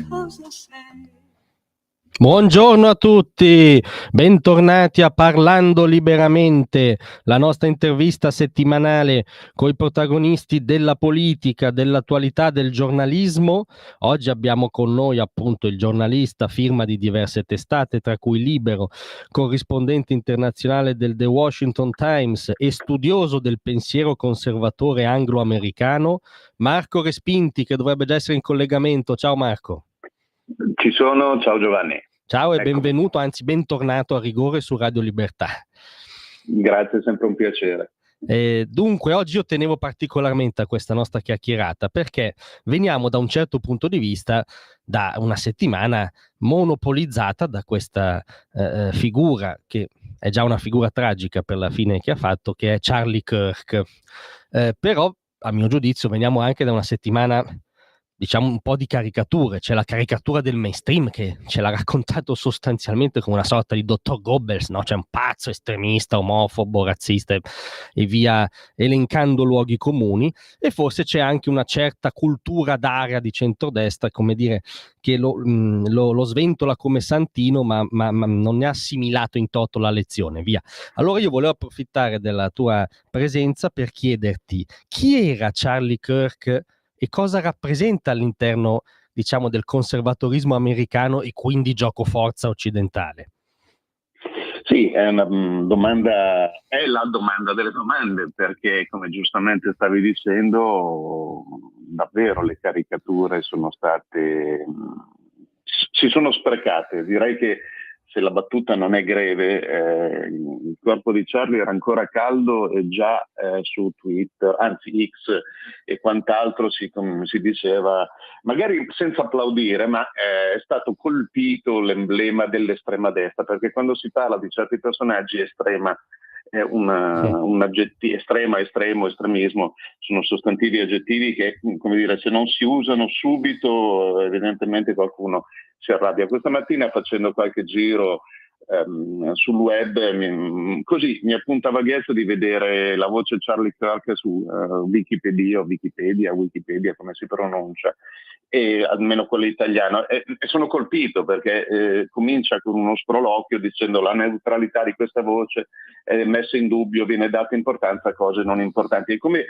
cosa sei. Buongiorno a tutti, bentornati a Parlando Liberamente, la nostra intervista settimanale con i protagonisti della politica, dell'attualità, del giornalismo. Oggi abbiamo con noi appunto il giornalista, firma di diverse testate, tra cui Libero, corrispondente internazionale del The Washington Times e studioso del pensiero conservatore anglo-americano, Marco Respinti, che dovrebbe già essere in collegamento. Ciao Marco. Ci sono, ciao Giovanni. Ciao e Eccomi. benvenuto, anzi bentornato a Rigore su Radio Libertà. Grazie, è sempre un piacere. Dunque, oggi io tenevo particolarmente a questa nostra chiacchierata perché veniamo da un certo punto di vista da una settimana monopolizzata da questa figura che è già una figura tragica per la fine che ha fatto, che è Charlie Kirk. Però, a mio giudizio, veniamo anche da una settimana, diciamo, un po' di caricature. C'è la caricatura del mainstream che ce l'ha raccontato sostanzialmente come una sorta di dottor Goebbels, no? C'è un pazzo estremista, omofobo, razzista e via elencando luoghi comuni, e forse c'è anche una certa cultura d'area di centrodestra, come dire, che lo sventola come santino, ma non ne ha assimilato in toto la lezione, via. Allora io volevo approfittare della tua presenza per chiederti chi era Charlie Kirk e cosa rappresenta all'interno, diciamo, del conservatorismo americano e quindi giocoforza occidentale. Sì, è una domanda, è la domanda delle domande, perché come giustamente stavi dicendo, davvero le caricature sono state, si sono sprecate. Direi che se la battuta non è greve, il corpo di Charlie era ancora caldo e già su Twitter, anzi X e quant'altro si diceva, magari senza applaudire, ma è stato colpito l'emblema dell'estrema destra, perché quando si parla di certi personaggi estrema è un aggettivo, estrema, estremo, estremismo, sono sostantivi e aggettivi che, come dire, se non si usano subito, evidentemente qualcuno si arrabbia. Questa mattina, facendo qualche giro sul web, così mi appunta vaghezza di vedere la voce Charlie Kirk su Wikipedia, come si pronuncia, e almeno quello italiano, e sono colpito perché comincia con uno sproloquio dicendo la neutralità di questa voce è messa in dubbio, viene data importanza a cose non importanti. È come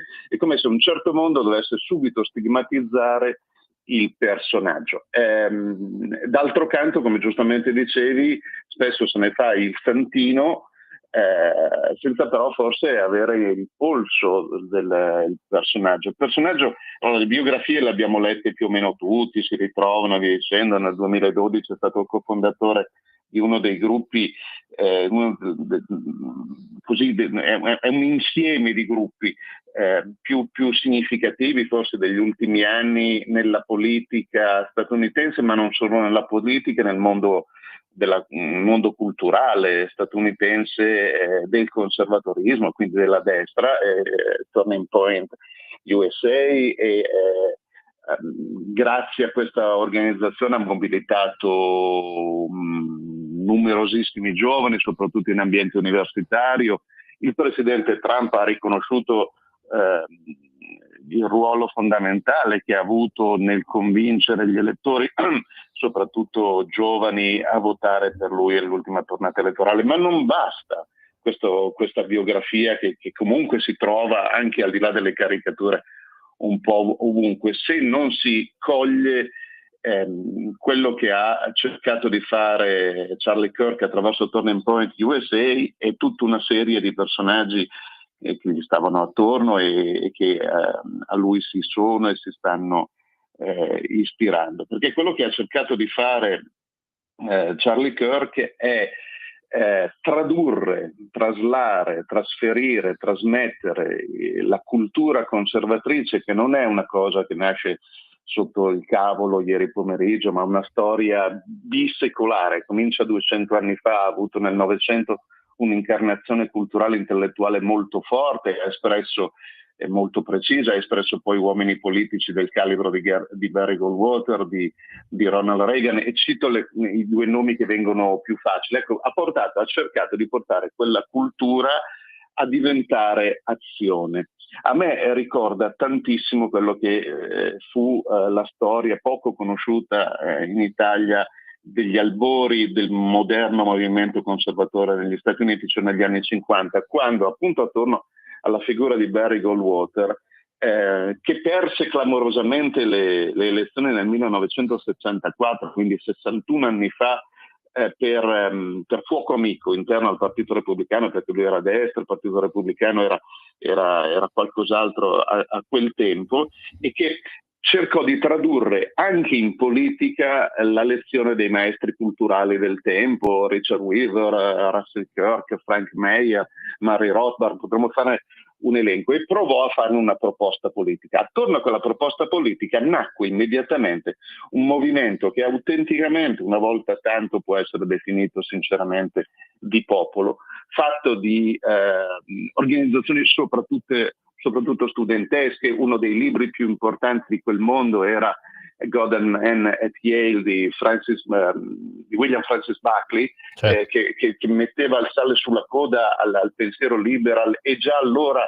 se un certo mondo dovesse subito stigmatizzare il personaggio. D'altro canto, come giustamente dicevi, spesso se ne fa il santino, senza però forse avere il polso del personaggio. Il personaggio, allora, le biografie le abbiamo lette più o meno tutti, si ritrovano, via dicendo. Nel 2012 è stato cofondatore di uno dei gruppi, è un insieme di gruppi più significativi forse degli ultimi anni nella politica statunitense, ma non solo nella politica, nel mondo mondo culturale statunitense, del conservatorismo, quindi della destra, Turning Point USA, grazie a questa organizzazione ha mobilitato numerosissimi giovani, soprattutto in ambiente universitario. Il presidente Trump ha riconosciuto il ruolo fondamentale che ha avuto nel convincere gli elettori, soprattutto giovani, a votare per lui all'ultima tornata elettorale. Ma non basta questa biografia che comunque si trova anche al di là delle caricature un po' ovunque, se non si coglie quello che ha cercato di fare Charlie Kirk attraverso Turning Point USA e tutta una serie di personaggi che gli stavano attorno e che a lui si sono e si stanno ispirando. Perché quello che ha cercato di fare Charlie Kirk è tradurre, traslare, trasferire, trasmettere la cultura conservatrice, che non è una cosa che nasce sotto il cavolo ieri pomeriggio, ma una storia bisecolare. Comincia 200 anni fa, ha avuto nel Novecento un'incarnazione culturale intellettuale molto forte, ha espresso molto precisa, ha espresso poi uomini politici del calibro di Barry Goldwater, di Ronald Reagan, e cito i due nomi che vengono più facili. Ecco, ha cercato di portare quella cultura a diventare azione. A me ricorda tantissimo quello che fu la storia poco conosciuta in Italia degli albori del moderno movimento conservatore negli Stati Uniti, cioè negli anni 50, quando appunto attorno alla figura di Barry Goldwater, che perse clamorosamente le elezioni nel 1964, quindi 61 anni fa, per fuoco amico interno al Partito Repubblicano, perché lui era a destra, il Partito Repubblicano era qualcos'altro a quel tempo, e che cercò di tradurre anche in politica la lezione dei maestri culturali del tempo, Richard Weaver, Russell Kirk, Frank Meyer, Murray Rothbard, potremmo fare un elenco, e provò a fare una proposta politica. Attorno a quella proposta politica nacque immediatamente un movimento che autenticamente, una volta tanto, può essere definito sinceramente di popolo, fatto di organizzazioni soprattutto studentesche. Uno dei libri più importanti di quel mondo era God and Man at Yale di William Francis Buckley, certo. che metteva il sale sulla coda al pensiero liberal, e già allora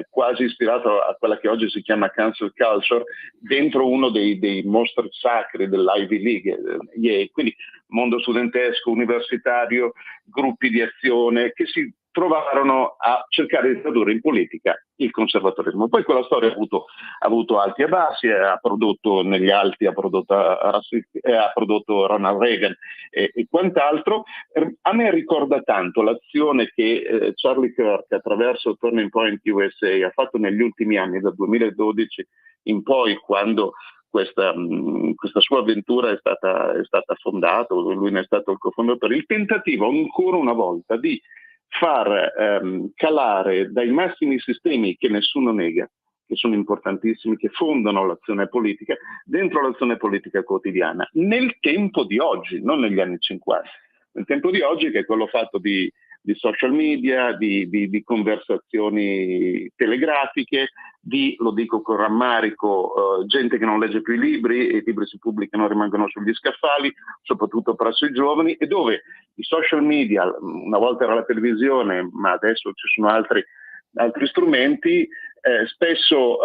quasi ispirato a quella che oggi si chiama cancel culture, dentro uno dei mostri sacri dell'Ivy League, Yale. Quindi mondo studentesco, universitario, gruppi di azione che si trovarono a cercare di tradurre in politica il conservatorismo. Poi quella storia ha avuto alti e bassi, ha prodotto Ronald Reagan e quant'altro. A me ricorda tanto l'azione che Charlie Kirk, attraverso Turning Point USA, ha fatto negli ultimi anni, dal 2012 in poi, quando questa sua avventura è stata fondata, lui ne è stato il cofondatore, il tentativo ancora una volta di far calare dai massimi sistemi che nessuno nega, che sono importantissimi, che fondano l'azione politica, dentro l'azione politica quotidiana, nel tempo di oggi, non negli anni 50, nel tempo di oggi, che è quello fatto di social media, di conversazioni telegrafiche, lo dico con rammarico, gente che non legge più i libri, e i libri si pubblicano, rimangono sugli scaffali, soprattutto presso i giovani, e dove i social media, una volta era la televisione, ma adesso ci sono altri strumenti, spesso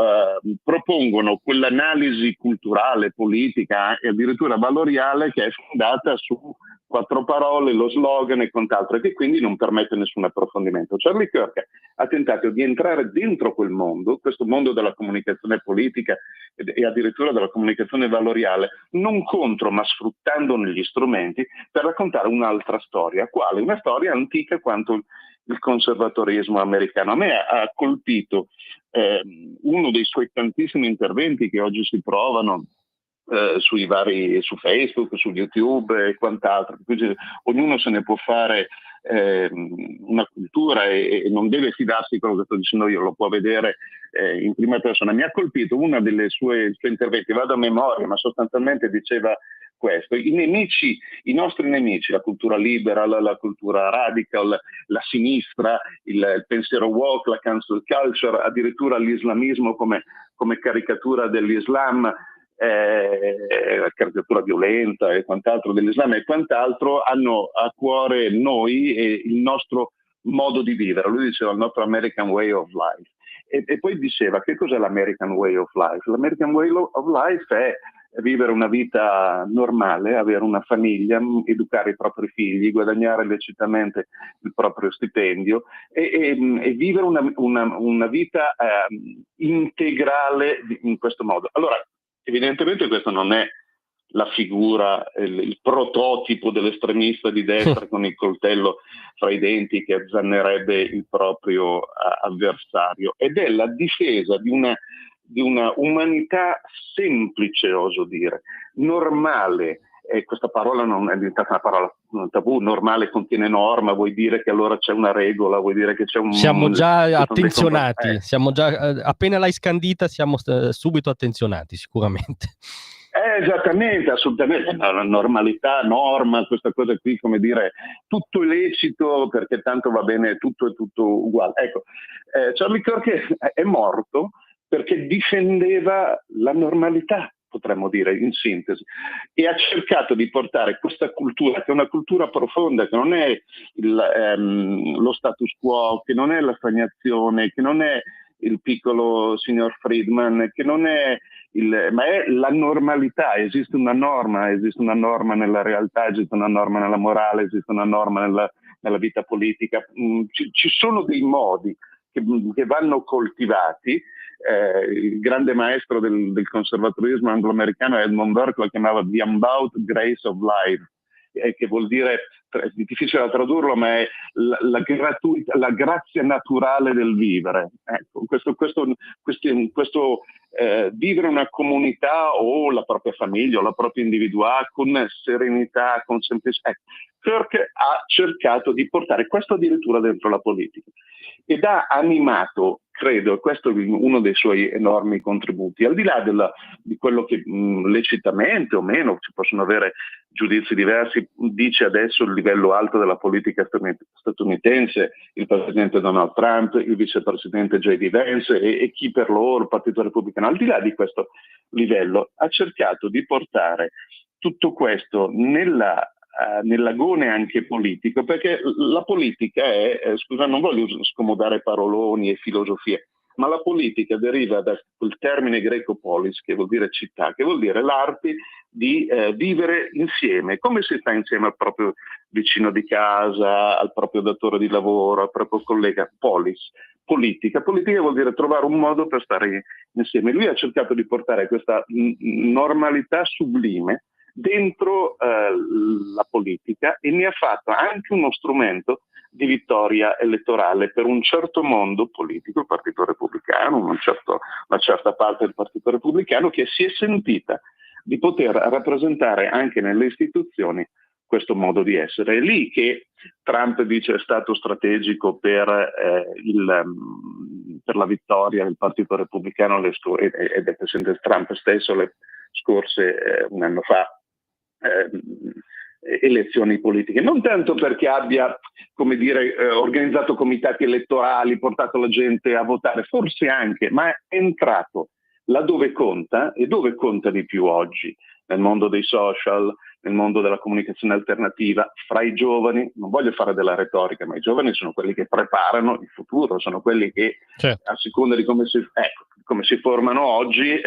propongono quell'analisi culturale, politica e addirittura valoriale che è fondata su 4 parole, lo slogan e quant'altro, e che quindi non permette nessun approfondimento. Charlie Kirk ha tentato di entrare dentro quel mondo, questo mondo della comunicazione politica e addirittura della comunicazione valoriale, non contro ma sfruttando negli strumenti, per raccontare un'altra storia. Quale? Una storia antica quanto il conservatorismo americano. A me ha colpito uno dei suoi tantissimi interventi che oggi si trovano su Facebook, su YouTube e quant'altro. Quindi ognuno se ne può fare una cultura e non deve fidarsi di quello che sto dicendo io, lo può vedere in prima persona. Mi ha colpito una delle sue interventi, vado a memoria, ma sostanzialmente diceva questo: i nostri nemici, la cultura liberal, la cultura radical, la sinistra, il pensiero woke, la cancel culture, addirittura l'islamismo come caricatura dell'Islam, caricatura violenta e quant'altro dell'Islam e quant'altro, hanno a cuore noi e il nostro modo di vivere. Lui diceva il nostro American way of life, e poi diceva: che cos'è l'American way of life? L'American way of life è vivere una vita normale, avere una famiglia, educare i propri figli, guadagnare lecitamente il proprio stipendio e vivere una vita integrale in questo modo. Allora, evidentemente questo non è la figura, il prototipo dell'estremista di destra con il coltello fra i denti che azzannerebbe il proprio avversario, ed è la difesa di una umanità semplice, oso dire, normale. E questa parola non è diventata una parola tabù. Normale contiene norma, vuoi dire che allora c'è una regola, vuoi dire che c'è un... Siamo già attenzionati, siamo già, appena l'hai scandita siamo subito attenzionati sicuramente. Esattamente, assolutamente. La normalità, norma, questa cosa qui, come dire, tutto lecito perché tanto va bene, tutto è tutto uguale. Ecco, Charlie Kirk è morto perché difendeva la normalità, potremmo dire in sintesi, e ha cercato di portare questa cultura, che è una cultura profonda, che non è lo status quo, che non è la stagnazione, che non è il piccolo signor Friedman, che non è ma è la normalità. Esiste una norma nella realtà, esiste una norma nella morale, esiste una norma nella vita politica. Ci sono dei modi che vanno coltivati. Il grande maestro del conservatorismo anglo-americano Edmund Burke lo chiamava the unbound grace of life, che vuol dire, è difficile da tradurlo, ma è la grazia naturale del vivere. Ecco, questo vivere una comunità o la propria famiglia o la propria individualità con serenità, con semplicità. Kirk ha cercato di portare questo addirittura dentro la politica ed ha animato, credo, questo è uno dei suoi enormi contributi, al di là di quello che lecitamente o meno ci possono avere giudizi diversi, dice adesso il livello alto della politica statunitense, il presidente Donald Trump, il vicepresidente J.D. Vance e chi per loro, il Partito Repubblicano. Al di là di questo livello ha cercato di portare tutto questo nell'agone anche politico, perché la politica scusa, non voglio scomodare paroloni e filosofie, ma la politica deriva da quel termine greco polis, che vuol dire città, che vuol dire l'arte di vivere insieme, come si sta insieme al proprio vicino di casa, al proprio datore di lavoro, al proprio collega. Polis, politica vuol dire trovare un modo per stare insieme. Lui ha cercato di portare questa normalità sublime dentro la politica e ne ha fatto anche uno strumento di vittoria elettorale per un certo mondo politico, il Partito Repubblicano, una certa parte del Partito Repubblicano che si è sentita di poter rappresentare anche nelle istituzioni questo modo di essere. È lì che Trump dice è stato strategico per la vittoria del Partito Repubblicano ed è presente Trump stesso le scorse un anno fa elezioni politiche, non tanto perché abbia, come dire, organizzato comitati elettorali, portato la gente a votare, forse anche, ma è entrato laddove conta e dove conta di più oggi, nel mondo dei social, nel mondo della comunicazione alternativa, fra i giovani. Non voglio fare della retorica, ma i giovani sono quelli che preparano il futuro, sono quelli che, certo, a seconda di come si formano oggi,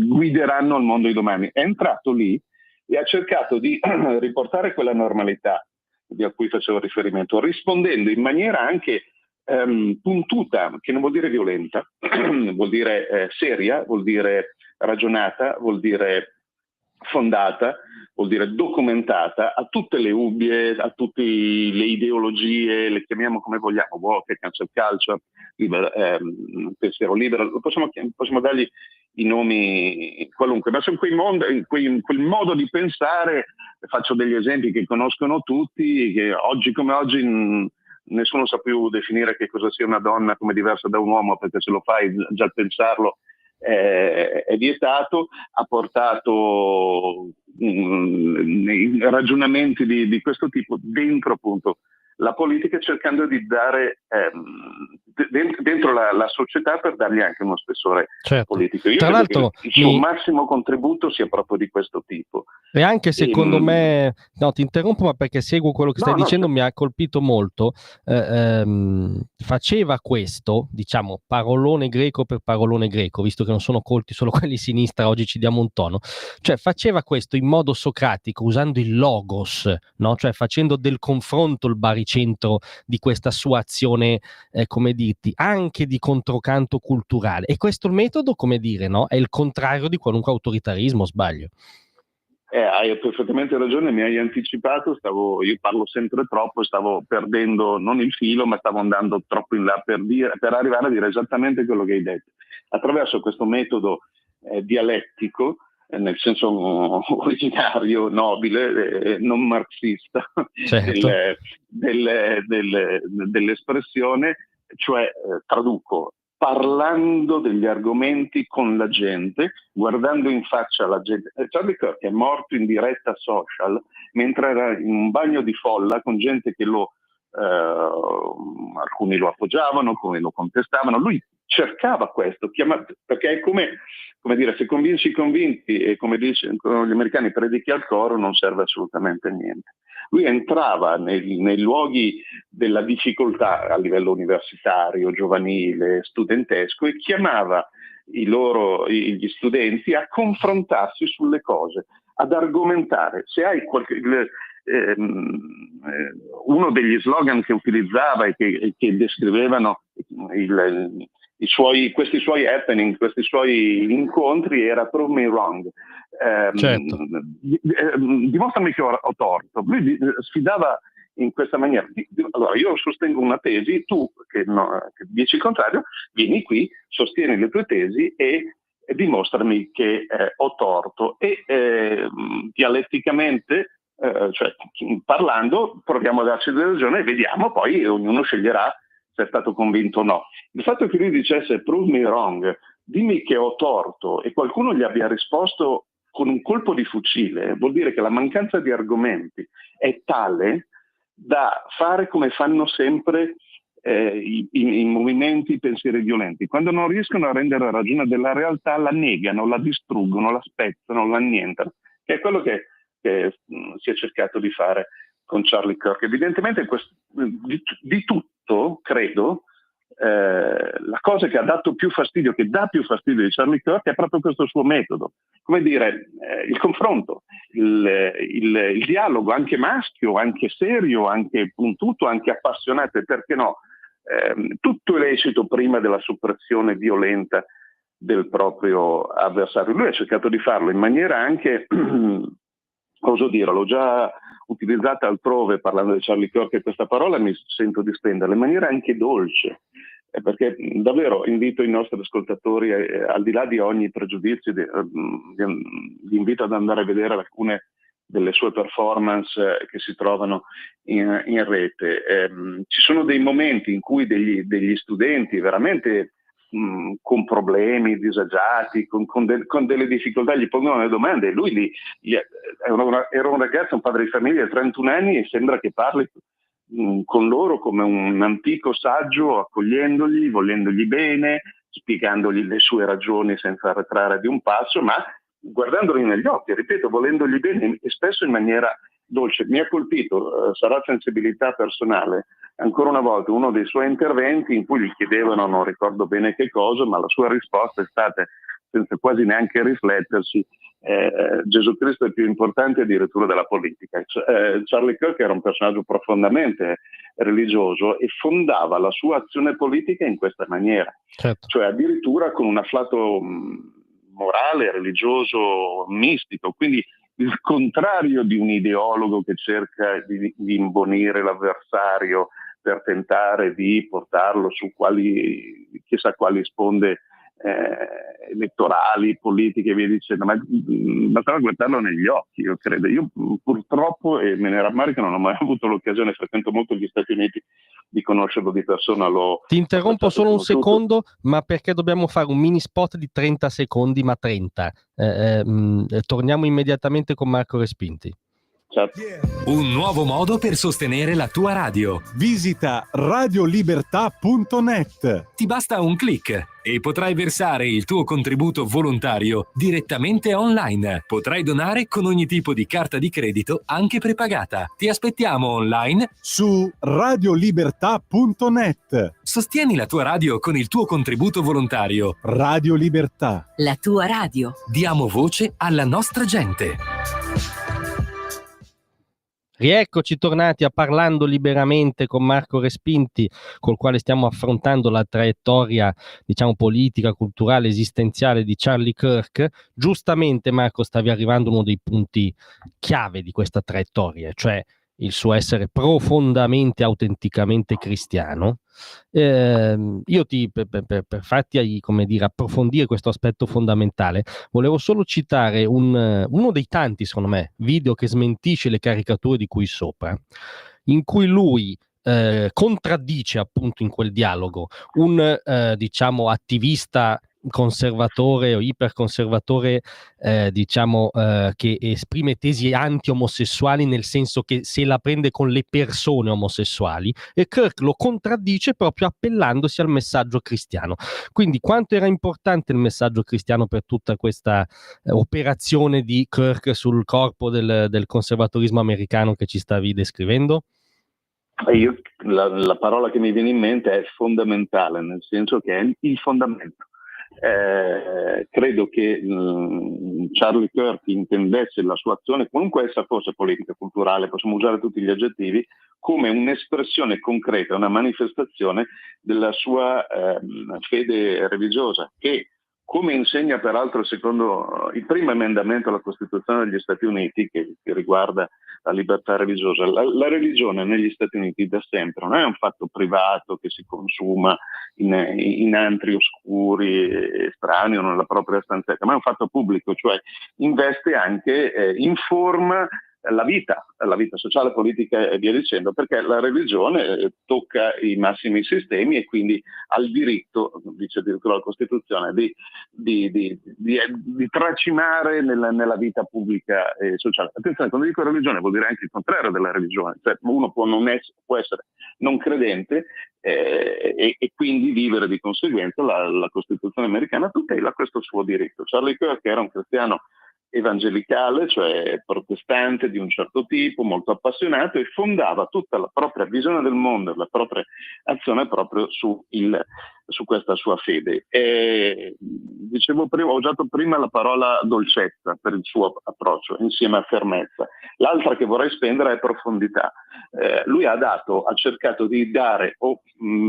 guideranno il mondo di domani. È entrato lì e ha cercato di riportare quella normalità a cui facevo riferimento, rispondendo in maniera anche puntuta, che non vuol dire violenta, vuol dire seria, vuol dire ragionata, vuol dire fondata, vuol dire documentata a tutte le ubbie, a tutte le ideologie, le chiamiamo come vogliamo, woke, cancel culture, pensiero libero, possiamo dargli i nomi qualunque, ma sono quel modo di pensare. Faccio degli esempi che conoscono tutti, che oggi come oggi nessuno sa più definire che cosa sia una donna come diversa da un uomo, perché se lo fai già il pensarlo è vietato. Ha portato ragionamenti di questo tipo dentro appunto la politica, cercando di dare dentro la società, per dargli anche uno spessore, certo, politico. Io tra l'altro che il suo massimo contributo sia proprio di questo tipo. E anche secondo me, no, ti interrompo, ma perché seguo quello che stai dicendo, mi ha colpito molto. Faceva questo, diciamo, parolone greco per parolone greco, visto che non sono colti solo quelli di sinistra, oggi ci diamo un tono. Cioè faceva questo in modo socratico, usando il logos, no? Cioè facendo del confronto il baricentro di questa sua azione, come dirti, anche di controcanto culturale. E questo metodo, come dire, no? È il contrario di qualunque autoritarismo, sbaglio? Hai perfettamente ragione, mi hai anticipato, io parlo sempre troppo, stavo perdendo non il filo, ma stavo andando troppo in là per arrivare a dire esattamente quello che hai detto. Attraverso questo metodo dialettico, nel senso originario, nobile, non marxista, certo, dell'espressione, cioè traduco, parlando degli argomenti con la gente, guardando in faccia la gente. Charlie Kirk è morto in diretta social mentre era in un bagno di folla con gente che alcuni lo appoggiavano, alcuni lo contestavano. Lui cercava questo, perché è come dire, se convinci i convinti e come dicono gli americani predichi al coro, non serve assolutamente niente. Lui entrava nei luoghi della difficoltà a livello universitario, giovanile, studentesco e chiamava gli studenti a confrontarsi sulle cose, ad argomentare. Se hai uno degli slogan che utilizzava e che descrivevano questi suoi happening, questi suoi incontri era "prove me wrong", Certo. Dimostrami che ho torto. Lui sfidava in questa maniera. Allora, io sostengo una tesi, tu che dici il contrario, vieni qui, sostieni le tue tesi e dimostrami che ho torto. E dialetticamente, cioè parlando, proviamo a darci delle ragioni e vediamo, poi ognuno sceglierà se è stato convinto o no. Il fatto che lui dicesse "prove me wrong", dimmi che ho torto, e qualcuno gli abbia risposto con un colpo di fucile, vuol dire che la mancanza di argomenti è tale da fare come fanno sempre i movimenti, i pensieri violenti. Quando non riescono a rendere ragione della realtà, la negano, la distruggono, la spezzano, la annientano, che è quello che si è cercato di fare con Charlie Kirk. Evidentemente di tutto, credo, la cosa che ha dato più fastidio, che dà più fastidio di Charlie Kirk, è proprio questo suo metodo. Come dire, il confronto, il dialogo, anche maschio, anche serio, anche puntuto, anche appassionato, e perché no, tutto è lecito prima della soppressione violenta del proprio avversario. Lui ha cercato di farlo in maniera anche, oso dire, l'ho già utilizzata altrove parlando di Charlie Kirk, e questa parola mi sento di spenderla, in maniera anche dolce, perché davvero invito i nostri ascoltatori, al di là di ogni pregiudizio, vi invito ad andare a vedere alcune delle sue performance che si trovano in rete. Ci sono dei momenti in cui degli studenti veramente con problemi, disagiati, con delle difficoltà, gli pongono le domande, e lui era un ragazzo, un padre di famiglia di 31 anni, e sembra che parli con loro come un antico saggio, accogliendoli, volendogli bene, spiegandogli le sue ragioni senza arretrare di un passo, ma guardandoli negli occhi, ripeto, volendogli bene, e spesso in maniera dolce. Mi ha colpito, sarà sensibilità personale, ancora una volta uno dei suoi interventi in cui gli chiedevano, non ricordo bene che cosa, ma la sua risposta è stata, senza quasi neanche riflettersi, Gesù Cristo è più importante addirittura della politica. Charlie Kirk era un personaggio profondamente religioso e fondava la sua azione politica in questa maniera, certo. Cioè addirittura con un afflato morale, religioso, mistico, quindi il contrario di un ideologo che cerca di imbonire l'avversario per tentare di portarlo su chissà quali sponde elettorali, politiche e via dicendo, ma bastava guardarlo negli occhi, io credo. Io purtroppo, e me ne rammarico, non ho mai avuto l'occasione, frequento molto gli Stati Uniti, di conoscerlo di persona. Ti interrompo solo un secondo, ma perché dobbiamo fare un mini spot di 30 secondi, ma 30. Torniamo immediatamente con Marco Respinti. Certo. Un nuovo modo per sostenere la tua radio. Visita radiolibertà.net. Ti basta un click e potrai versare il tuo contributo volontario direttamente online. Potrai donare con ogni tipo di carta di credito, anche prepagata. Ti aspettiamo online su radiolibertà.net. Sostieni la tua radio con il tuo contributo volontario. Radio Libertà. La tua radio. Diamo voce alla nostra gente. Rieccoci tornati a Parlando Liberamente con Marco Respinti, col quale stiamo affrontando la traiettoria, diciamo, politica, culturale, esistenziale di Charlie Kirk. Giustamente, Marco, stavi arrivando a uno dei punti chiave di questa traiettoria, cioè il suo essere profondamente, autenticamente cristiano. Io per farti, come dire, approfondire questo aspetto fondamentale, volevo solo citare uno dei tanti, secondo me, video che smentisce le caricature di qui sopra, in cui lui contraddice appunto in quel dialogo un diciamo attivista conservatore o iperconservatore, che esprime tesi anti-omosessuali, nel senso che se la prende con le persone omosessuali, e Kirk lo contraddice proprio appellandosi al messaggio cristiano. Quindi quanto era importante il messaggio cristiano per tutta questa operazione di Kirk sul corpo del conservatorismo americano che ci stavi descrivendo? La parola che mi viene in mente è fondamentale, nel senso che è il fondamento. Credo che Charlie Kirk intendesse la sua azione, qualunque essa fosse, politica, culturale, possiamo usare tutti gli aggettivi, come un'espressione concreta, una manifestazione della sua fede religiosa, che, come insegna peraltro secondo il primo emendamento alla Costituzione degli Stati Uniti, che riguarda la libertà religiosa, la religione negli Stati Uniti da sempre non è un fatto privato che si consuma in antri oscuri, estraneo, nella propria stanzetta, ma è un fatto pubblico, cioè investe anche, informa la vita sociale, politica e via dicendo, perché la religione tocca i massimi sistemi e quindi ha il diritto, dice addirittura la Costituzione, di tracimare nella vita pubblica e sociale. Attenzione, quando dico religione vuol dire anche il contrario della religione, cioè uno può essere non credente e quindi vivere di conseguenza. La Costituzione americana tutela questo suo diritto. Charlie Kirk era un cristiano evangelicale, cioè protestante di un certo tipo, molto appassionato, e fondava tutta la propria visione del mondo, la propria azione proprio su questa sua fede. Dicevo prima, ho usato prima la parola dolcezza per il suo approccio, insieme a fermezza. L'altra che vorrei spendere è profondità. Lui ha cercato di dare, o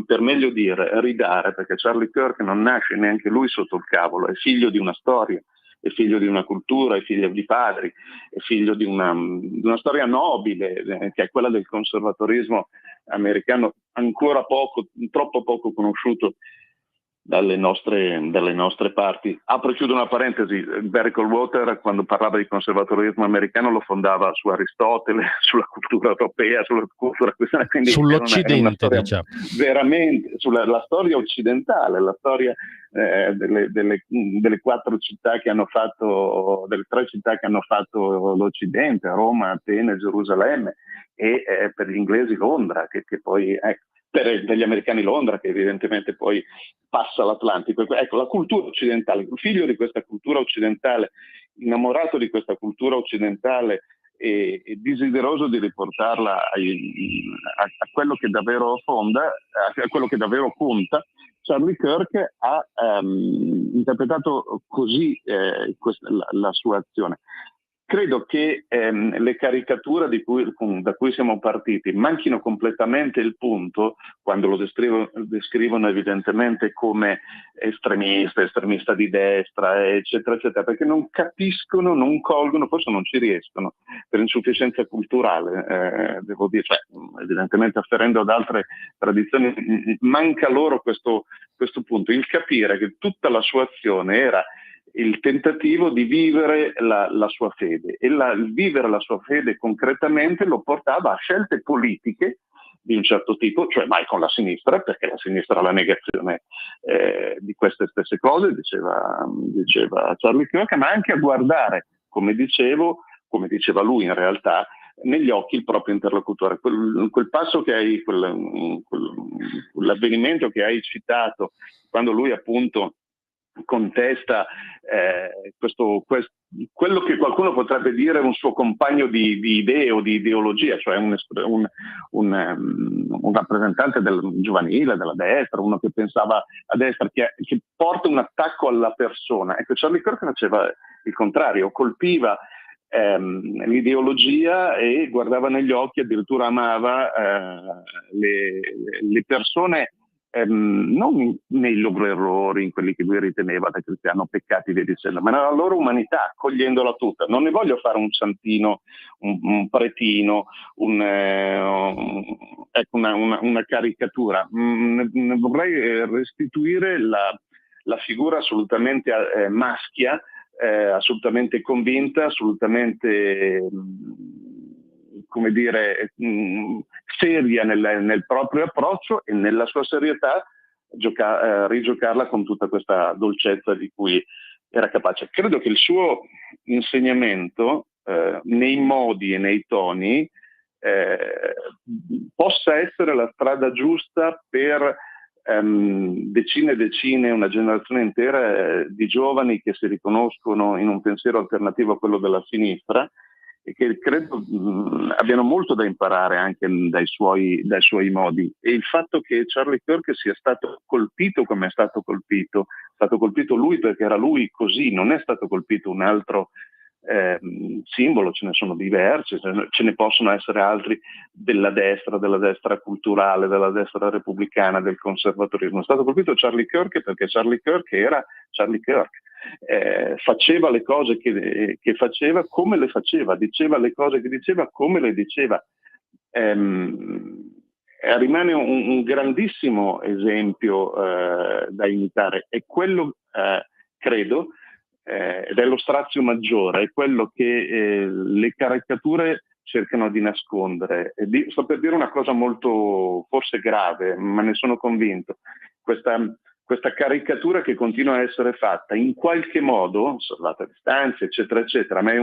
per meglio dire ridare, perché Charlie Kirk non nasce neanche lui sotto il cavolo, è figlio di una storia, è figlio di una cultura, è figlio di padri, è figlio di una storia nobile, che è quella del conservatorismo americano, ancora troppo poco conosciuto dalle nostre parti. Apro e chiudo una parentesi: Barry Goldwater, quando parlava di conservatorismo americano, lo fondava su Aristotele, sulla cultura europea, sulla cultura cristiana, quindi sull'Occidente, diciamo. Veramente sulla storia occidentale, la storia delle quattro città che hanno fatto, delle tre città che hanno fatto l'Occidente, Roma, Atene, Gerusalemme, e per gli inglesi Londra, che poi per gli americani Londra, che evidentemente poi passa l'Atlantico. Ecco, la cultura occidentale, il figlio di questa cultura occidentale, innamorato di questa cultura occidentale e desideroso di riportarla a quello che davvero fonda, a quello che davvero conta, Charlie Kirk ha interpretato così la sua azione. Credo che le caricature da cui siamo partiti manchino completamente il punto quando lo descrivono evidentemente come estremista di destra, eccetera, eccetera, perché non capiscono, non colgono, forse non ci riescono per insufficienza culturale, devo dire, cioè, evidentemente afferendo ad altre tradizioni, manca loro questo punto, il capire che tutta la sua azione era il tentativo di vivere la sua fede, e il vivere la sua fede concretamente lo portava a scelte politiche di un certo tipo, cioè mai con la sinistra, perché la sinistra è la negazione di queste stesse cose, diceva Charlie Kirk, ma anche a guardare, come diceva lui in realtà, negli occhi il proprio interlocutore. Quel passo che hai, quell'avvenimento che hai citato, quando lui appunto contesta quello che qualcuno potrebbe dire un suo compagno di idee o di ideologia, cioè un rappresentante del giovanile, della destra, uno che pensava a destra, che porta un attacco alla persona. Ecco, Charlie Kirk faceva il contrario, colpiva l'ideologia e guardava negli occhi, addirittura amava le persone, non nei loro errori, in quelli che lui riteneva da cristiano peccati via dicendo, ma nella loro umanità, accogliendola tutta. Non ne voglio fare un santino, un pretino, ecco, una caricatura. Ne vorrei restituire la figura assolutamente maschia, assolutamente convinta, assolutamente come dire seria nel proprio approccio, e nella sua serietà rigiocarla con tutta questa dolcezza di cui era capace. Credo che il suo insegnamento nei modi e nei toni possa essere la strada giusta per decine e decine, una generazione intera di giovani che si riconoscono in un pensiero alternativo a quello della sinistra e che credo abbiano molto da imparare anche dai suoi modi. E il fatto che Charlie Kirk sia stato colpito come è stato colpito lui perché era lui così, non è stato colpito un altro simbolo, ce ne sono diversi, ce ne possono essere altri della destra culturale, della destra repubblicana, del conservatorismo. È stato colpito Charlie Kirk perché Charlie Kirk era Charlie Kirk. Faceva le cose che faceva come le faceva, diceva le cose che diceva come le diceva. Rimane un grandissimo esempio da imitare, e quello credo ed è lo strazio maggiore, è quello che le caricature cercano di nascondere. Sto per dire una cosa molto forse grave, ma ne sono convinto. Questa caricatura che continua a essere fatta in qualche modo, salvata a distanza, eccetera, eccetera, ma è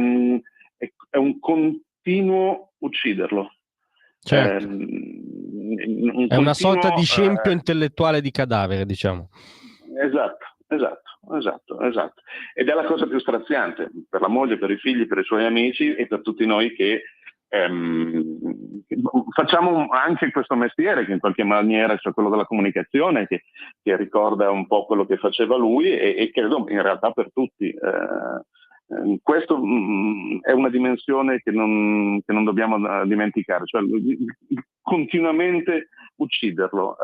un continuo ucciderlo. Certo. È una sorta di scempio intellettuale di cadavere, diciamo. Esatto. Ed è la cosa più straziante per la moglie, per i figli, per i suoi amici e per tutti noi che facciamo anche questo mestiere che in qualche maniera, cioè quello della comunicazione, che ricorda un po' quello che faceva lui e credo in realtà per tutti. Questo è una dimensione che non dobbiamo dimenticare, cioè continuamente ucciderlo,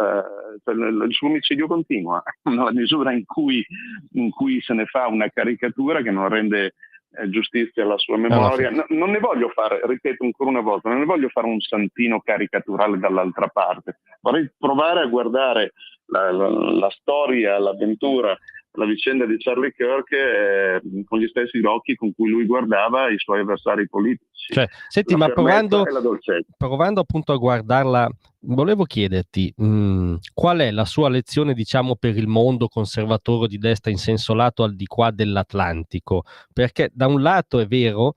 cioè il suo omicidio continua nella misura in cui se ne fa una caricatura che non rende giustizia alla sua memoria. Non ne voglio fare, ripeto ancora una volta, non ne voglio fare un santino caricaturale dall'altra parte. Vorrei provare a guardare la storia, l'avventura, la vicenda di Charlie Kirk con gli stessi occhi con cui lui guardava i suoi avversari politici. Cioè, senti, ma provando appunto a guardarla, volevo chiederti qual è la sua lezione, diciamo, per il mondo conservatore di destra in senso lato al di qua dell'Atlantico, perché da un lato è vero,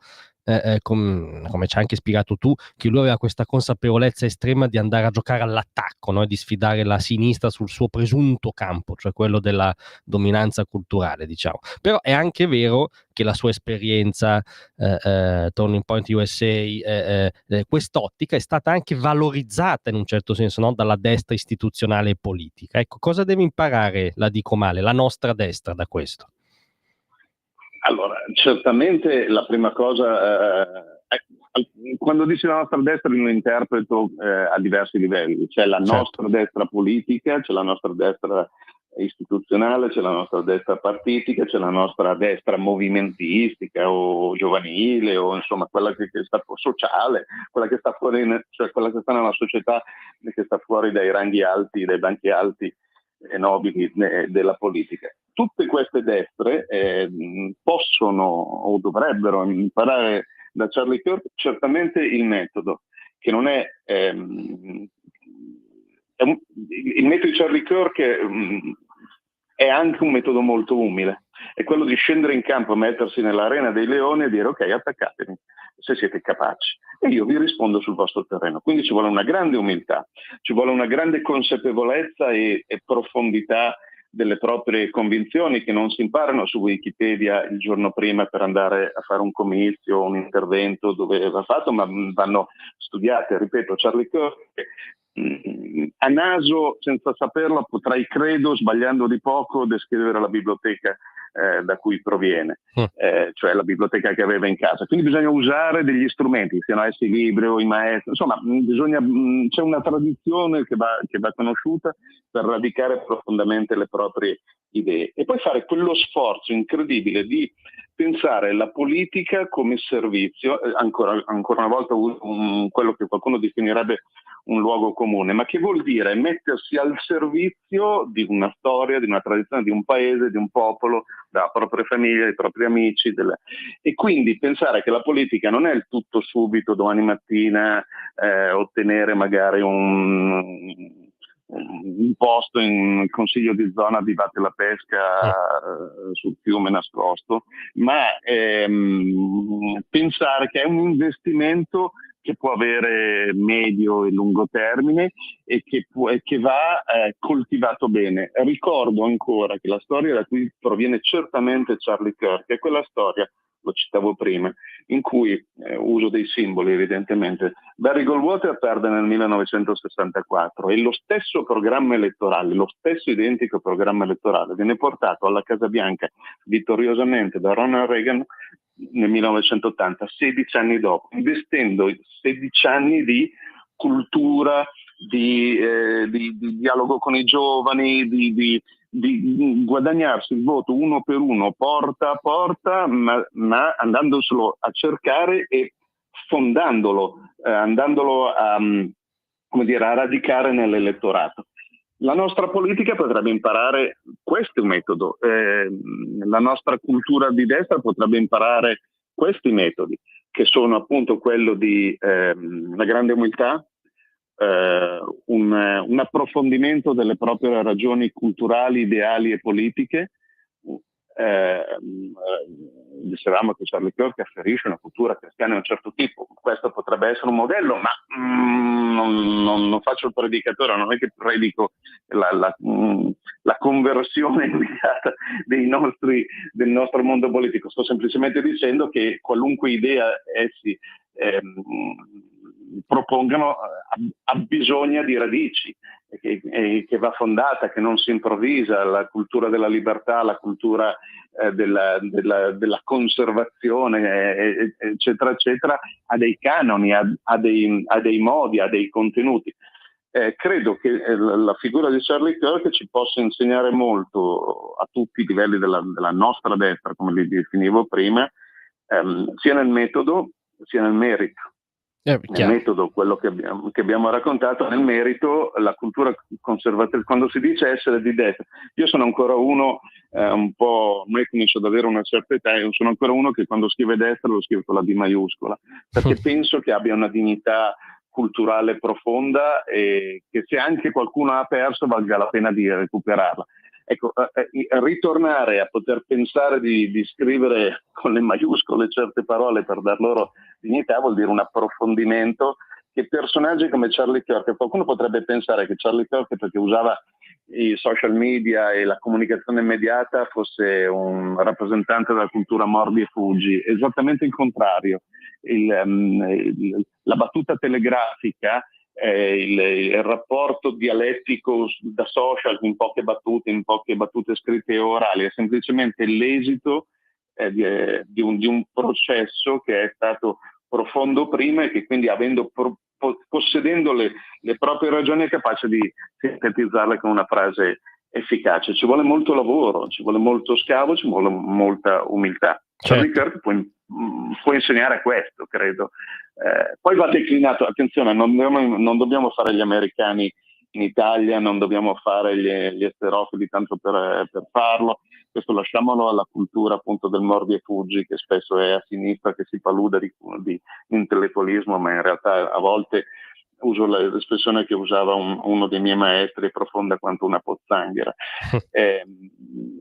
come ci hai anche spiegato tu, che lui aveva questa consapevolezza estrema di andare a giocare all'attacco, no? E di sfidare la sinistra sul suo presunto campo, cioè quello della dominanza culturale, diciamo. Però è anche vero che la sua esperienza, Turning Point USA, quest'ottica è stata anche valorizzata in un certo senso, no? Dalla destra istituzionale e politica. Ecco, cosa deve imparare, la dico male, la nostra destra da questo? Allora, certamente la prima cosa, quando dici la nostra destra lo interpreto a diversi livelli. C'è la nostra destra politica, c'è la nostra destra istituzionale, c'è la nostra destra partitica, c'è la nostra destra movimentistica o giovanile o insomma quella che sta sociale, quella che sta fuori, cioè quella che sta nella società, che sta fuori dai ranghi alti, dai banchi alti e nobili della politica. Tutte queste destre possono o dovrebbero imparare da Charlie Kirk certamente il metodo, che non è il metodo di Charlie Kirk è anche un metodo molto umile, è quello di scendere in campo, mettersi nell'arena dei leoni e dire ok, attaccatemi se siete capaci e io vi rispondo sul vostro terreno. Quindi ci vuole una grande umiltà, ci vuole una grande consapevolezza e profondità delle proprie convinzioni, che non si imparano su Wikipedia il giorno prima per andare a fare un comizio, un intervento dove va fatto, ma vanno studiate. Ripeto, Charlie Kirk a naso, senza saperlo, potrei, credo, sbagliando di poco, descrivere la biblioteca da cui proviene, cioè la biblioteca che aveva in casa. Quindi bisogna usare degli strumenti, siano essi i libri o i maestri, insomma c'è una tradizione che va conosciuta per radicare profondamente le proprie idee e poi fare quello sforzo incredibile di pensare la politica come servizio, ancora una volta quello che qualcuno definirebbe un luogo comune, ma che vuol dire mettersi al servizio di una storia, di una tradizione, di un paese, di un popolo, della propria famiglia, dei propri amici, e quindi pensare che la politica non è il tutto subito, domani mattina ottenere magari un posto in consiglio di zona di Vatte la Pesca sul fiume nascosto, ma pensare che è un investimento che può avere medio e lungo termine e che va coltivato bene. Ricordo ancora che la storia da cui proviene certamente Charlie Kirk è quella storia, lo citavo prima, in cui, uso dei simboli evidentemente, Barry Goldwater perde nel 1964 e lo stesso programma elettorale, lo stesso identico programma elettorale viene portato alla Casa Bianca vittoriosamente da Ronald Reagan nel 1980, 16 anni dopo, investendo 16 anni di cultura, di dialogo con i giovani, di guadagnarsi il voto uno per uno, porta a porta, ma andandoselo a cercare e fondandolo, andandolo a radicare nell'elettorato. La nostra politica potrebbe imparare questo metodo, la nostra cultura di destra potrebbe imparare questi metodi, che sono appunto quello di una grande umiltà, un approfondimento delle proprie ragioni culturali, ideali e politiche. Dicevamo che Charlie Kirk afferisce una cultura cristiana di un certo tipo, questo potrebbe essere un modello, ma non faccio il predicatore, non è che predico la conversione immediata del nostro mondo politico, sto semplicemente dicendo che qualunque idea essi propongano abbisogna di radici, che va fondata, che non si improvvisa. La cultura della libertà, la cultura della conservazione, eccetera, eccetera, ha dei canoni, ha dei modi, ha dei contenuti. Credo che la figura di Charlie Kirk ci possa insegnare molto a tutti i livelli della nostra destra, come li definivo prima, sia nel metodo sia nel merito. Nel metodo, quello che abbiamo raccontato, nel merito, la cultura conservatrice, quando si dice essere di destra, io sono ancora uno un po', ormai comincio ad avere una certa età, io sono ancora uno che quando scrive destra lo scrive con la D maiuscola, perché penso che abbia una dignità culturale profonda e che se anche qualcuno ha perso valga la pena di recuperarla. Ecco, ritornare a poter pensare di scrivere con le maiuscole certe parole per dar loro dignità vuol dire un approfondimento che personaggi come Charlie Kirk, qualcuno potrebbe pensare che Charlie Kirk, perché usava i social media e la comunicazione immediata, fosse un rappresentante della cultura mordi e fuggi, esattamente il contrario. La battuta telegrafica, il rapporto dialettico da social in poche battute scritte e orali, è semplicemente l'esito di un processo che è stato profondo prima e che quindi possedendo le proprie ragioni è capace di sintetizzarle con una frase efficace. Ci vuole molto lavoro, ci vuole molto scavo, ci vuole molta umiltà. Charlie Kirk può insegnare questo, credo. Poi va declinato, attenzione, non dobbiamo fare gli americani in Italia, non dobbiamo fare gli esterofili tanto per farlo, questo lasciamolo alla cultura appunto del mordi e fuggi, che spesso è a sinistra, che si paluda di intellettualismo, ma in realtà a volte uso l'espressione che usava uno dei miei maestri, profonda quanto una pozzanghera.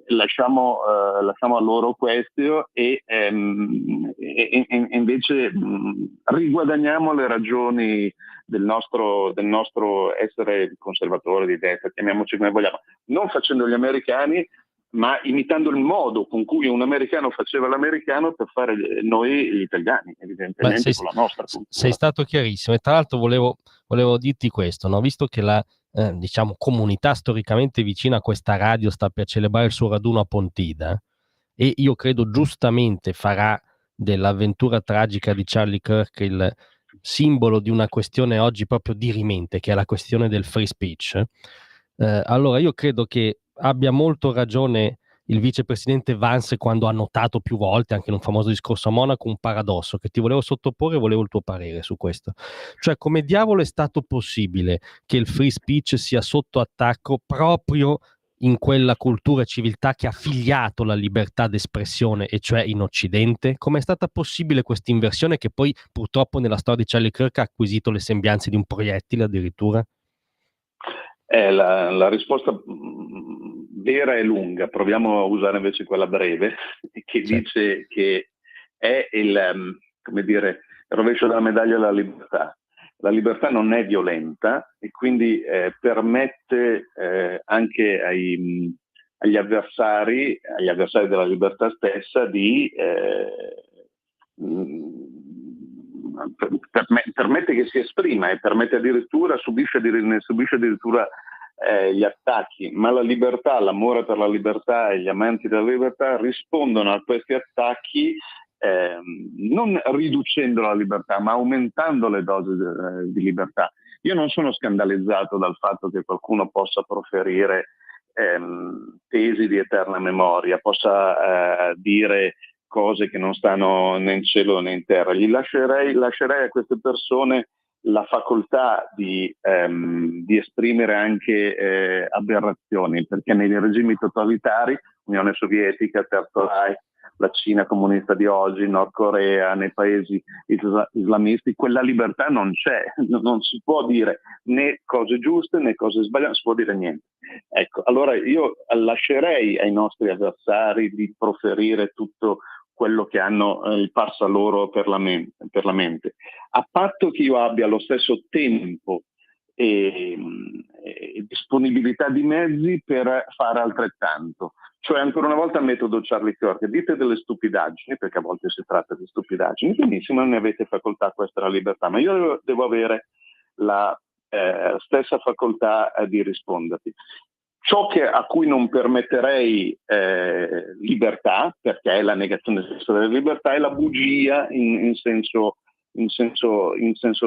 Lasciamo a loro questo e invece riguadagniamo le ragioni del nostro essere conservatore di destra, chiamiamoci come vogliamo, non facendo gli americani, ma imitando il modo con cui un americano faceva l'americano per fare noi gli italiani, evidentemente con la nostra cultura. Sei stato chiarissimo, e tra l'altro volevo dirti questo, no? Visto che la comunità storicamente vicina a questa radio sta per celebrare il suo raduno a Pontida, e io credo giustamente farà dell'avventura tragica di Charlie Kirk il simbolo di una questione oggi proprio dirimente, che è la questione del free speech, allora io credo che abbia molto ragione il vicepresidente Vance quando ha notato più volte, anche in un famoso discorso a Monaco, un paradosso che ti volevo sottoporre e volevo il tuo parere su questo. Cioè, come diavolo è stato possibile che il free speech sia sotto attacco proprio in quella cultura e civiltà che ha figliato la libertà d'espressione, e cioè in Occidente? Come è stata possibile questa inversione che poi purtroppo nella storia di Charlie Kirk ha acquisito le sembianze di un proiettile addirittura? La risposta vera e lunga, proviamo a usare invece quella breve, che dice che è come dire, il rovescio della medaglia della libertà. La libertà non è violenta e quindi permette anche agli avversari della libertà stessa di permette che si esprima e permette addirittura, subisce addirittura gli attacchi, ma la libertà, l'amore per la libertà e gli amanti della libertà rispondono a questi attacchi non riducendo la libertà, ma aumentando le dosi di libertà. Io non sono scandalizzato dal fatto che qualcuno possa proferire tesi di eterna memoria, possa dire cose che non stanno né in cielo né in terra. Lascerei a queste persone la facoltà di esprimere anche aberrazioni, perché nei regimi totalitari, Unione Sovietica, Terzo Reich, la Cina comunista di oggi, Nord Corea, nei paesi islamisti, quella libertà non c'è, non si può dire né cose giuste né cose sbagliate, non si può dire niente. Ecco, allora io lascerei ai nostri avversari di proferire tutto quello che hanno il passa loro per la mente, a patto che io abbia lo stesso tempo e disponibilità di mezzi per fare altrettanto. Cioè, ancora una volta, il metodo Charlie Kirk: dite delle stupidaggini, perché a volte si tratta di stupidaggini, benissimo, ne avete facoltà, questa è la libertà, ma io devo avere la stessa facoltà di risponderti. Ciò a cui non permetterei libertà, perché è la negazione della libertà, è la bugia in senso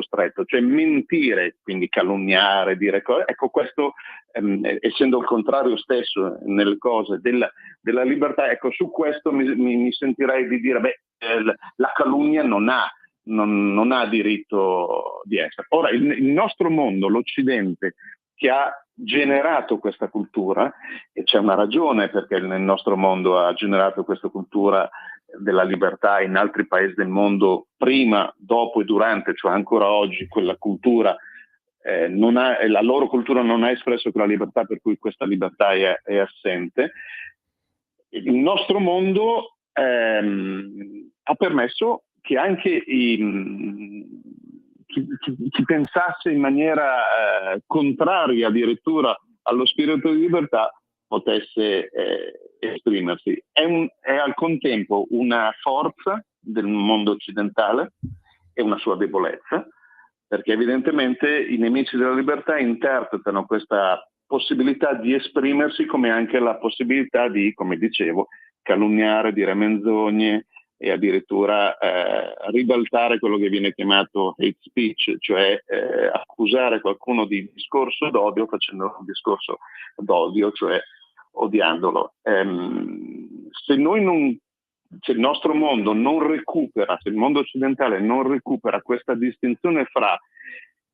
stretto, cioè mentire, quindi calunniare, dire cose. Ecco, questo essendo il contrario stesso nelle cose della libertà, ecco, su questo mi sentirei di dire, la calunnia non ha diritto di essere. Ora, il nostro mondo, l'Occidente, che ha generato questa cultura, e c'è una ragione perché nel nostro mondo ha generato questa cultura della libertà, in altri paesi del mondo prima, dopo e durante, cioè ancora oggi quella cultura la loro cultura non ha espresso quella libertà, per cui questa libertà è assente. Il nostro mondo ha permesso che anche chi pensasse in maniera contraria addirittura allo spirito di libertà potesse esprimersi. È al contempo una forza del mondo occidentale e una sua debolezza, perché evidentemente i nemici della libertà interpretano questa possibilità di esprimersi come anche la possibilità di, come dicevo, calunniare, dire menzogne e addirittura ribaltare quello che viene chiamato hate speech, cioè accusare qualcuno di discorso d'odio facendo un discorso d'odio, cioè odiandolo. Se il nostro mondo non recupera, se il mondo occidentale non recupera questa distinzione fra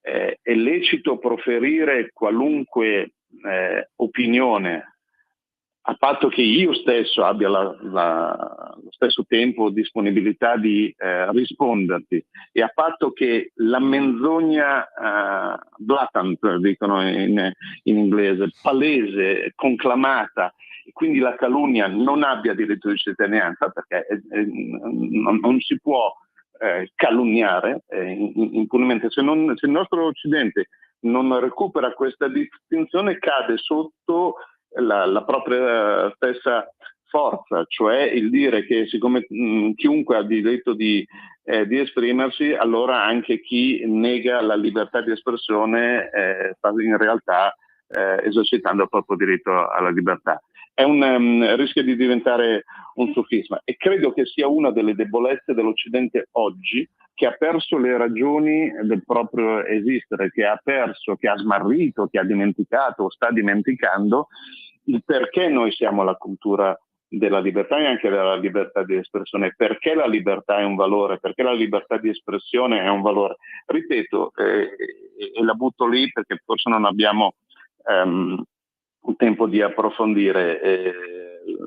è lecito proferire qualunque opinione, a patto che io stesso abbia lo stesso tempo, disponibilità di risponderti, e a patto che la menzogna blatant, dicono in inglese, palese, conclamata, e quindi la calunnia non abbia diritto di cittadinanza, perché non si può calunniare impunemente. Se il nostro Occidente non recupera questa distinzione, cade sotto la propria stessa forza, cioè il dire che siccome chiunque ha diritto di esprimersi, allora anche chi nega la libertà di espressione sta in realtà esercitando il proprio diritto alla libertà. Rischia di diventare un sofisma, e credo che sia una delle debolezze dell'Occidente oggi, che ha perso le ragioni del proprio esistere, che ha smarrito, che ha dimenticato o sta dimenticando il perché noi siamo la cultura della libertà e anche della libertà di espressione, perché la libertà è un valore, perché la libertà di espressione è un valore. Ripeto, e la butto lì perché forse non abbiamo un tempo di approfondire,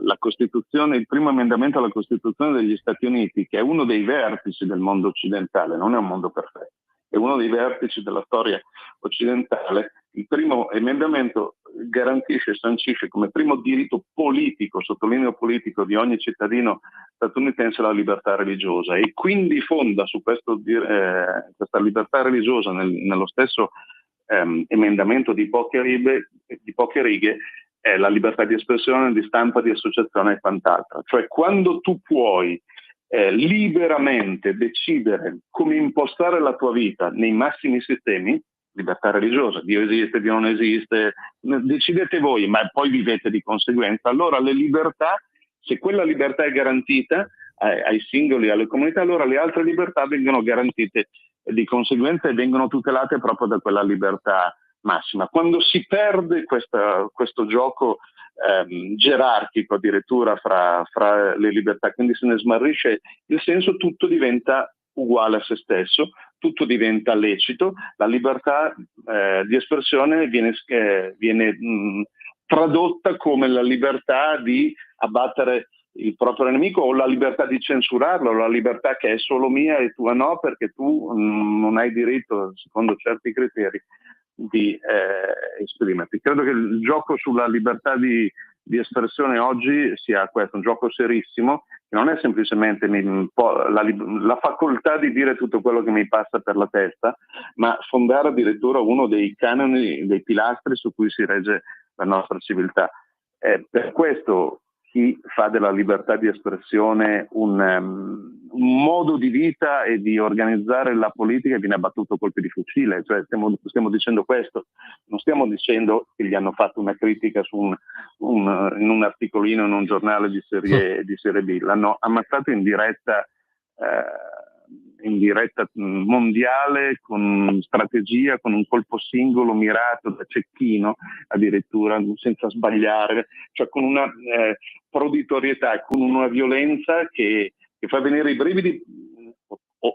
la Costituzione, il primo emendamento alla Costituzione degli Stati Uniti, che è uno dei vertici del mondo occidentale, non è un mondo perfetto, è uno dei vertici della storia occidentale, il primo emendamento garantisce e sancisce come primo diritto politico, sottolineo politico, di ogni cittadino statunitense la libertà religiosa, e quindi fonda su questa libertà religiosa nello stesso emendamento di poche righe la libertà di espressione, di stampa, di associazione e quant'altro. Cioè, quando tu puoi liberamente decidere come impostare la tua vita nei massimi sistemi, libertà religiosa, Dio esiste, Dio non esiste, decidete voi, ma poi vivete di conseguenza. Allora le libertà, se quella libertà è garantita ai singoli e alle comunità, allora le altre libertà vengono garantite di conseguenza e vengono tutelate proprio da quella libertà massima. Quando si perde questo gioco gerarchico addirittura fra le libertà, quindi se ne smarrisce il senso, tutto diventa uguale a se stesso, tutto diventa lecito, la libertà di espressione viene tradotta come la libertà di abbattere il proprio nemico, o la libertà di censurarlo, o la libertà che è solo mia e tua no, perché tu non hai diritto, secondo certi criteri, di esprimerti. Credo che il gioco sulla libertà di espressione oggi sia questo, un gioco serissimo, che non è semplicemente la facoltà di dire tutto quello che mi passa per la testa, ma fondare addirittura uno dei canoni, dei pilastri su cui si regge la nostra civiltà. Per questo chi fa della libertà di espressione un modo di vita e di organizzare la politica viene abbattuto a colpi di fucile. Cioè stiamo dicendo questo, non stiamo dicendo che gli hanno fatto una critica in un articolino in un giornale di serie B, l'hanno ammazzato in diretta mondiale, con strategia, con un colpo singolo mirato da cecchino, addirittura senza sbagliare, cioè con una proditorietà, con una violenza che fa venire i brividi,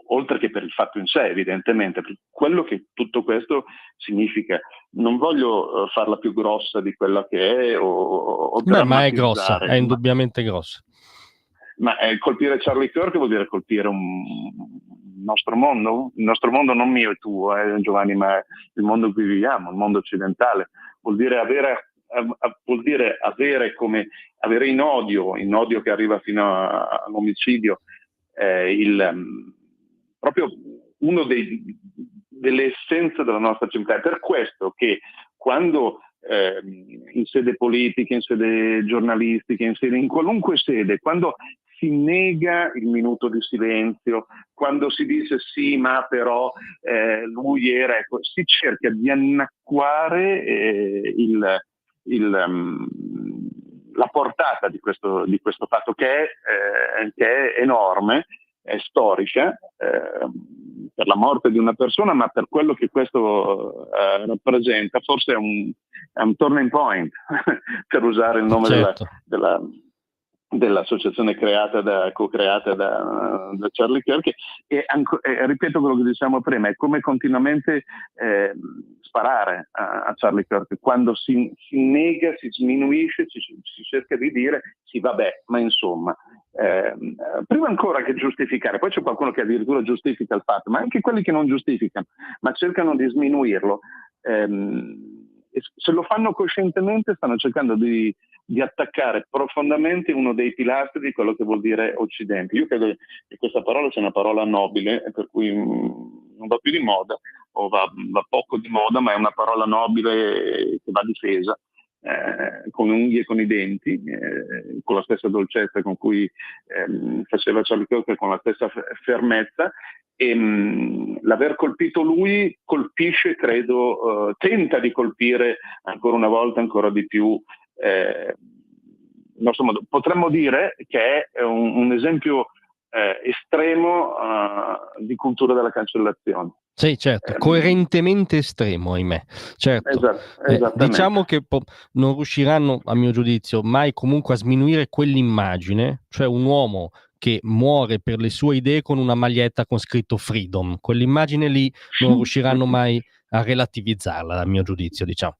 oltre che per il fatto in sé, evidentemente, per quello che tutto questo significa. Non voglio farla più grossa di quella che è, o ma è grossa, è indubbiamente grossa. Ma colpire Charlie Kirk vuol dire colpire il nostro mondo non mio e tuo, Giovanni, ma il mondo in cui viviamo, il mondo occidentale. Vuol dire avere in odio che arriva fino all'omicidio, proprio uno delle essenze della nostra civiltà. È per questo che quando in sede politica, in sede giornalistica, in qualunque sede, quando si nega il minuto di silenzio, quando si dice sì, ma però lui era, si cerca di annacquare la portata di questo fatto che è enorme, è storica, per la morte di una persona, ma per quello che questo rappresenta, forse è un turning point, per usare il nome, certo, dell'associazione co-creata da Charlie Kirk, e ripeto quello che diciamo prima, è come continuamente sparare a Charlie Kirk, quando si nega, si sminuisce, si cerca di dire sì, vabbè, ma insomma, prima ancora che giustificare. Poi c'è qualcuno che addirittura giustifica il fatto, ma anche quelli che non giustificano, ma cercano di sminuirlo. Se lo fanno coscientemente, stanno cercando di attaccare profondamente uno dei pilastri di quello che vuol dire Occidente. Io credo che questa parola sia una parola nobile, per cui non va più di moda, o va poco di moda, ma è una parola nobile che va difesa, con le unghie e con i denti, con la stessa dolcezza con cui faceva Charlie Kirk, con la stessa fermezza. E l'aver colpito lui colpisce, credo, tenta di colpire ancora una volta, ancora di più, il nostro modo. Potremmo dire che è un esempio estremo di cultura della cancellazione. Sì, certo, coerentemente estremo, ahimè. Certo. Diciamo che non riusciranno, a mio giudizio, mai comunque a sminuire quell'immagine, cioè un uomo che muore per le sue idee con una maglietta con scritto Freedom. Quell'immagine lì non riusciranno mai a relativizzarla, a mio giudizio, diciamo.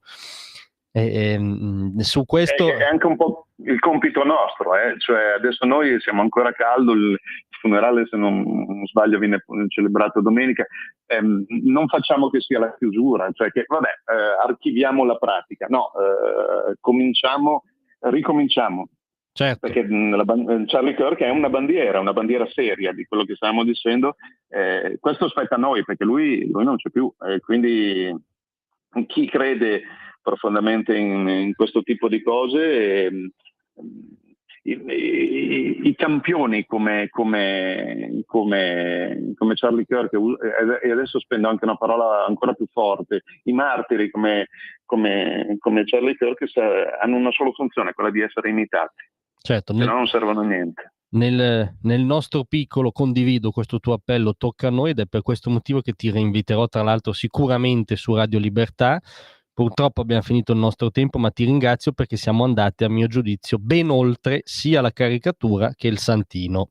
Su questo È anche un po' il compito nostro, cioè adesso noi siamo ancora a caldo, il funerale, se non sbaglio, viene celebrato domenica, non facciamo che sia la chiusura, cioè che archiviamo la pratica, no, ricominciamo. certo. Perché Charlie Kirk è una bandiera seria di quello che stavamo dicendo, questo spetta a noi perché lui non c'è più, quindi chi crede profondamente in questo tipo di cose, i campioni come Charlie Kirk, e adesso spendo anche una parola ancora più forte, i martiri come Charlie Kirk hanno una sola funzione, quella di essere imitati. Certo, Se no non servono a niente. Nel nostro piccolo condivido questo tuo appello, tocca a noi, ed è per questo motivo che ti rinviterò tra l'altro sicuramente su Radio Libertà. Purtroppo abbiamo finito il nostro tempo, ma ti ringrazio perché siamo andati, a mio giudizio, ben oltre sia la caricatura che il santino.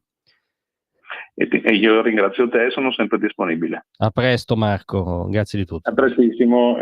E io ringrazio te, sono sempre disponibile. A presto Marco, grazie di tutto. A prestissimo.